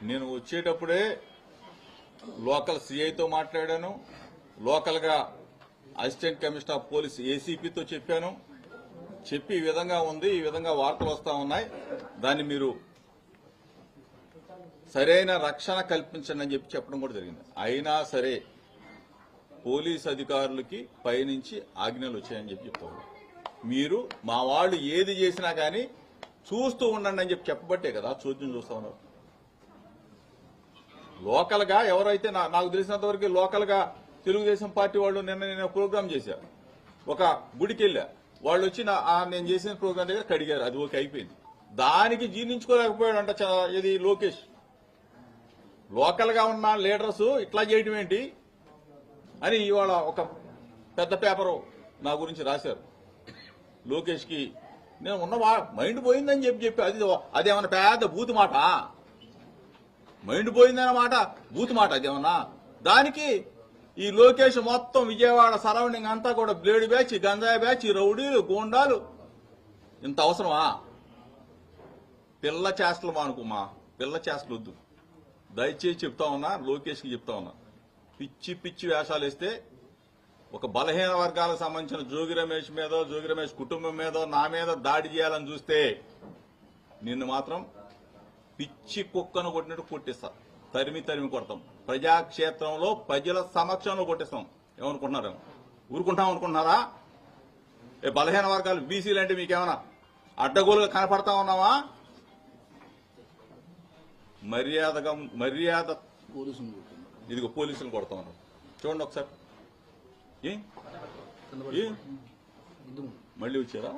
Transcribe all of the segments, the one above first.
నేను వచ్చేటప్పుడే లోకల్ సిఐతో మాట్లాడాను, లోకల్గా అసిస్టెంట్ కమిషనర్ ఆఫ్ పోలీస్ ఏసీపీతో చెప్పాను. చెప్పి ఈ విధంగా ఉంది, ఈ విధంగా వార్తలు వస్తా ఉన్నాయి, దాన్ని మీరు సరైన రక్షణ కల్పించండి అని చెప్పడం కూడా జరిగింది. అయినా సరే పోలీస్ అధికారులకి పైనుంచి ఆజ్ఞలు వచ్చాయని చెప్తారు. మీరు మా వాళ్ళు ఏది చేసినా కానీ చూస్తూ ఉండండి అని చెప్పబట్టే కదా చూద్దాం చూస్తా ఉన్నారు. లోకల్ గా ఎవరైతే నాకు తెలిసినంత వరకు లోకల్ గా తెలుగుదేశం పార్టీ వాళ్ళు నిన్న ప్రోగ్రామ్ చేశారు. ఒక గుడికి వెళ్ళా, వాళ్ళు వచ్చి నేను చేసిన ప్రోగ్రాం దగ్గర కడిగారు, అది ఓకే అయిపోయింది. దానికి జీర్ణించుకోలేకపోయాడంట ఇది లోకేష్. లోకల్ గా ఉన్న లీడర్స్ ఇట్లా చేయడం ఏంటి అని ఇవాళ ఒక పెద్ద పేపరు నా గురించి రాశారు. లోకేష్ కి నేను ఉన్న మైండ్ పోయిందని చెప్పి అదేమన్నా పెద్ద బూతు మాట, మైండ్ పోయిందన్న మాట బూతు మాట అదేమన్నా. దానికి ఈ లోకేష్ మొత్తం విజయవాడ సరౌండింగ్ అంతా కూడా బ్లేడ్ బ్యాచ్, గంజాయి బ్యాచ్, రౌడీలు, గోండాలు, ఇంత అవసరమా? పిల్ల చేష్టలు మానుకోమా, పిల్ల చేష్టలు వద్దు. దయచేసి చెప్తా ఉన్నా, లోకేష్కి చెప్తా ఉన్నా, పిచ్చి పిచ్చి వేషాలు వేస్తే ఒక బలహీన వర్గాలకు సంబంధించిన జోగి రమేష్ మీద, జోగి రమేష్ కుటుంబం మీద, నా మీద దాడి చేయాలని చూస్తే నిన్ను మాత్రం పిచ్చి కుక్కను కొట్టినట్టు కొట్టిస్తా, తరిమి తరిమి కొడతాం. ప్రజాక్షేత్రంలో ప్రజల సమక్షంలో కొట్టిస్తాం. ఏమనుకుంటున్నారు? ఊరుకుంటాం అనుకుంటున్నారా? బలహీన వర్గాలు బీసీలు అంటే మీకేమన్నా అడ్డగోలుగా కనపడతా ఉన్నావా? మర్యాద ఇదిగో పోలీసులు కొడతా ఉన్నారు. చూడండి ఒకసారి. మళ్ళీ వచ్చారా?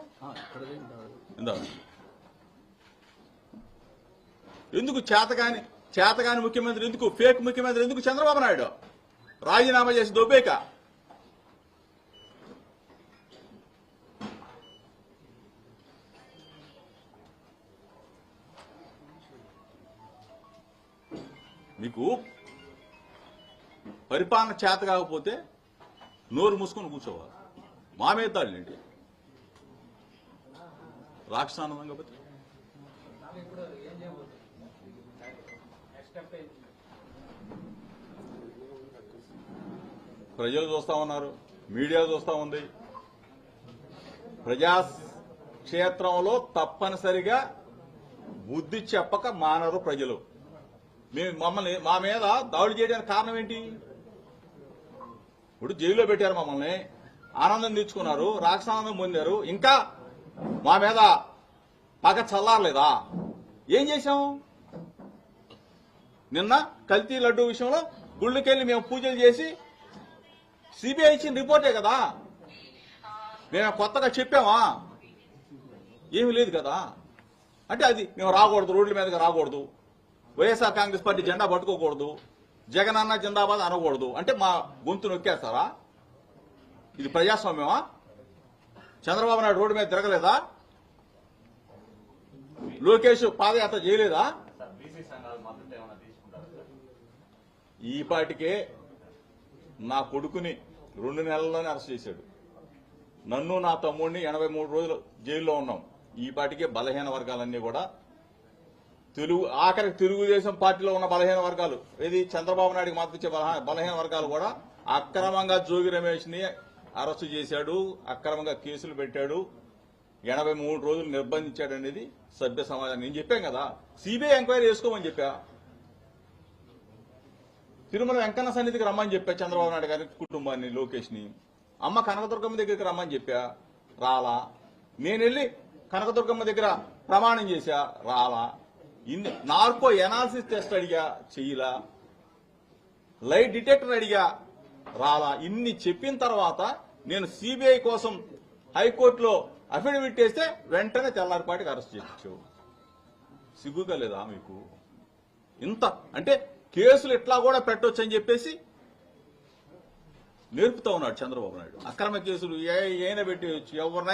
ఎందుకు చేతగాని ముఖ్యమంత్రి ఎందుకు? ఫేక్ ముఖ్యమంత్రి ఎందుకు? చంద్రబాబు నాయుడు రాజీనామా చేసి దొబ్బేక. మీకు పరిపాలన చేత కాకపోతే నోరు మూసుకొని కూర్చోవాలి. మా మీద దాడులేంటి? రాక్షసానందం కాబట్టి ప్రజలు చూస్తా ఉన్నారు, మీడియా చూస్తా ఉంది. ప్రజాక్షేత్రంలో తప్పనిసరిగా బుద్ధి చెప్పక మానరు ప్రజలు. మా మీద దాడులు చేయడానికి కారణం ఏంటి? ఇప్పుడు జైల్లో పెట్టారు మమ్మల్ని, ఆనందం తెచ్చుకున్నారు, రాక్షసానందం పొందారు, ఇంకా మా మీద పగ చల్లారలేదా? ఏం చేశాం? నిన్న కల్తీ లడ్డూ విషయంలో గుళ్ళకెళ్లి మేము పూజలు చేసి సిబిఐ ఇచ్చిన రిపోర్టే కదా, మేము కొత్తగా చెప్పామా? ఏమీ లేదు కదా. అంటే అది మేము రాకూడదు, రోడ్ల మీదకి రాకూడదు, వైఎస్ఆర్ కాంగ్రెస్ పార్టీ జెండా పట్టుకోకూడదు, జగన్ అన్న జిందాబాద్ అనకూడదు అంటే మా గొంతు నొక్కేస్తారా? ఇది ప్రజాస్వామ్యమా? చంద్రబాబు నాయుడు రోడ్డు మీద తిరగలేదా? లోకేష్ పాదయాత్ర చేయలేదా? ఈ పాటికే నా కొడుకుని 2 నెలల్లోనే అరెస్ట్ చేశాడు. నన్ను నా తమ్ముడిని 83 రోజులు జైల్లో ఉన్నాం. ఈ పాటికే బలహీన వర్గాలన్నీ కూడా ఆఖరికి తెలుగుదేశం పార్టీలో ఉన్న బలహీన వర్గాలు, ఇది చంద్రబాబు నాయుడికి మద్దతు ఇచ్చే బలహీన వర్గాలు కూడా అక్రమంగా జోగి రమేష్ ని అరెస్టు చేశాడు, అక్రమంగా కేసులు పెట్టాడు, 83 రోజులు నిర్బంధించాడు అనేది సభ్య సమాజం. నేను చెప్పాను కదా, సిబిఐ ఎంక్వైరీ చేసుకోమని చెప్పా. తిరుమల వెంకన్న సన్నిధికి రమ్మని చెప్పా చంద్రబాబు నాయుడు గారి కుటుంబాన్ని, లోకేష్ ని. అమ్మ కనకదుర్గమ్మ దగ్గరికి రమ్మని చెప్పా, రాలా. నేను వెళ్ళి కనకదుర్గమ్మ దగ్గర ప్రమాణం చేశా, రాలా. నార్కో ఎనాలిసిస్ టెస్ట్ అడిగా, చెయ్యలా. లైట్ డిటెక్టర్ అడిగా, రాలా. ఇన్ని చెప్పిన తర్వాత నేను సిబిఐ కోసం హైకోర్టులో అఫిడవిట్ వేస్తే వెంటనే తెల్లారిపాటికి అరెస్ట్ చేయించావు. సిగ్గుగా లేదా మీకు? ఇంత అంటే కేసులు ఇట్లా కూడా పెట్టొచ్చు అని చెప్పేసి నేర్పుతా ఉన్నాడు చంద్రబాబు నాయుడు. అక్రమ కేసులు ఏమైనా పెట్టేయచ్చు, ఎవరినైనా